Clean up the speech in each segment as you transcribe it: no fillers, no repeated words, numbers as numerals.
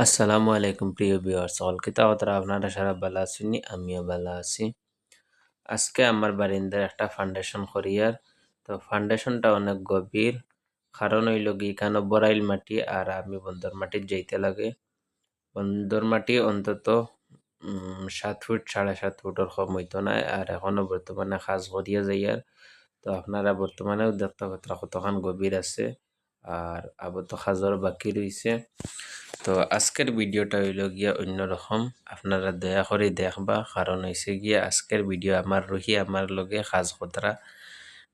আসসালামু আলাইকুম প্রিয় ভিউয়ার্স অল কিতাবতরা আপনারা সারা ভালো আছেন আমিও ভালো আছি। আজকে আমার বারিন্দার একটা ফাউন্ডেশন করিয়ার, তো ফাউন্ডেশনটা অনেক গভীর। কারণ হইল গি এখানে বড়াইল মাটি আর আমি বন্দর মাটির যাইতে লাগে। বন্দর মাটি অন্তত 7 ফুট 7.5 ফুটের কম হইতো না, আর এখনো বর্তমানে কাজ করিয়া যাইয়ার। তো আপনারা বর্তমানেও দেখতে পাত্রা কতখান গভীর আছে, আর আবার তো কাজর বাকি রইছে। তো আজকের ভিডিওটা হইল গিয়া অন্যরকম, আপনারা দয়া করে দেখবা। কারণ হয়েছে গিয়া আজকের ভিডিও আমার রুহি আমার লগে সাজ খতরা।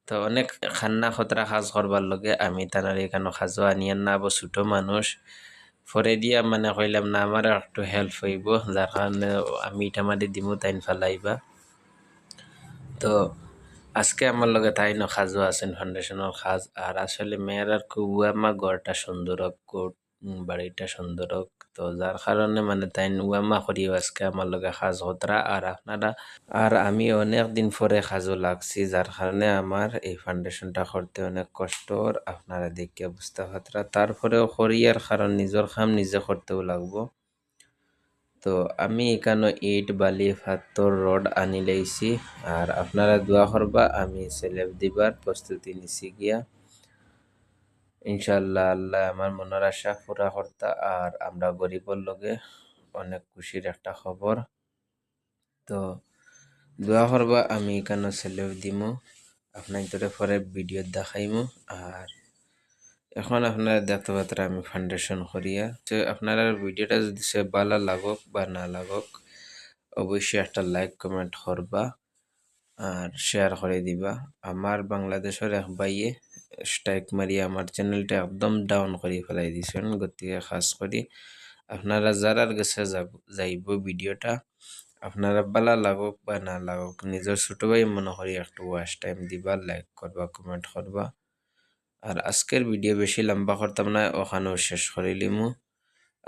তো অনেক খান্না খতরা সাজ করবার লগে আমি তানার এখানে সাজও আনিয়ান না, আবার ছোটো মানুষ ফরে দিয়া মানে কইলাম না আমার একটু হেল্প হইব, যার কারণে আমি ইটা মারি দিমু তাইন ফালাইবা। তো আজকে আমার লগে তাই ন সাজও আছেন ফাউন্ডেশনের সাজ। আর আসলে মেয়ের আর খুব আমার ঘরটা সুন্দর হোক, বাড়িটা সুন্দর হোক। তো যার কারণে মানে তাই উয়ামা করিও আজকে আমার লগে সাজ হতরা। আর আপনারা আর আমি অনেক দিন পরে সাজও লাগছি, যার কারণে আমার এই ফাউন্ডেশনটা করতে অনেক কষ্টর, আপনারা দেখিয়া বুঝতে পারতরা। তারপরেও করিয়ার কারণ নিজের কাম নিজে করতেও লাগবো। তো আমি এখানে ইট বালি পাথর রড আনি লাইছি, আর আপনারা দোয়া করবা আমি সেলেব দিবার প্রস্তুতি নিছি গিয়া। ইনশাল্লাহ আল্লাহ আমার মনের আশা পুরা কর্তা। আর আমরা গরিবর লগে অনেক খুশির একটা খবর। তো দোয়া করবা আমি এখানে সেলেব দিমু, আপনার তোরে পরে ভিডিও দেখাইমু। আর এখন আপনারা দেখতে পাত্র আমি ফাউন্ডেশন করিয়া। তো আপনারা ভিডিওটা যদি সে ভালো লাগুক বা না লাগুক, অবশ্যই একটা লাইক কমেন্ট করবা আর শেয়ার করে দিবা। আমার বাংলাদেশের এক ভাইয়ে স্ট্রাইক মারিয়ে আমার চ্যানেলটা একদম ডাউন করে ফেলাই দিয়েছেন। গতিকে খাস করি আপনারা যারার কাছে যাইব ভিডিওটা, আপনারা ভালো লাগুক বা না লাগুক, নিজের ছোট ভাই মনে করি একটু ওয়াচ টাইম দিবা, লাইক করবা, কমেন্ট করবা। আর আজকের ভিডিও বেশি লম্বা করতাম না, ওখানেও শেষ করে লিমু।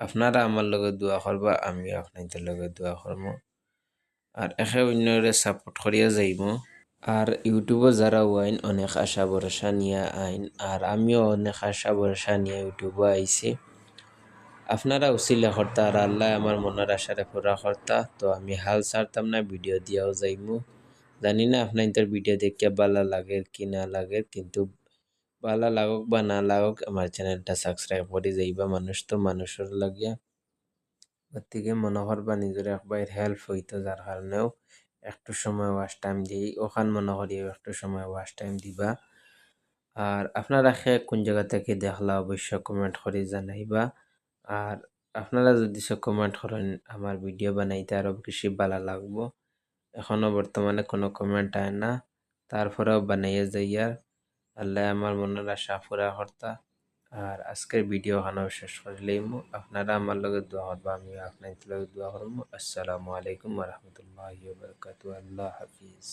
আপনারা আমার লগে দোয়া করবা, আমি আপনাদের লগে দোয়া করবো। আর একে অন্যরে সাপোর্ট করিয়া যাইব। আর ইউটিউবে যারা ওয়াইন অনেক আশা ভরসা নিয়ে আইন, আর আমিও অনেক আশা ভরসা নিয়ে ইউটিউবে আইছি। আপনারা উচিলা কর্তা আর আল্লাহ আমার মনের আশারে পুরা কর্তা। তো আমি হাল ছাড়তাম না, ভিডিও দিয়াও যাইমু। জানি না আপনাদের ভিডিও দেখিয়া ভালো লাগে কি না লাগে, কিন্তু ভালো লাগুক বা না লাগুক আমার চ্যানেলটা সাবস্ক্রাইব করে যাইবা। মানুষ তো মানুষের লাগিয়া, গতিকে মনে করবা নিজের একবার হেল্প হইতো, যার কারণেও একটু সময় ওয়াশ টাইম দিই। ওখান মনে করি একটু সময় ওয়াশ টাইম দিবা। আর আপনারা কোন জায়গা থেকে দেখলা অবশ্যই কমেন্ট করে জানাইবা। আর আপনারা যদি সে কমেন্ট করেন আমার ভিডিও বানাইতে আরো বেশি ভালো লাগবো। এখনো বর্তমানে কোনো কমেন্ট আয় না, তারপরেও বানাইয়া যাইয়া। আল্লাহ আমার মনের আশা পুরা কর্তা। আর আজকের ভিডিও এখানেও শেষ করে লইমু। আপনারা আমার লগে দোয়া করবা, আমি আপনাদের লগে দোয়া করবো। আসসালামু আলাইকুম ওয়া রাহমাতুল্লাহি ওয়া বারাকাতুহু। আল্লাহ হাফিজ।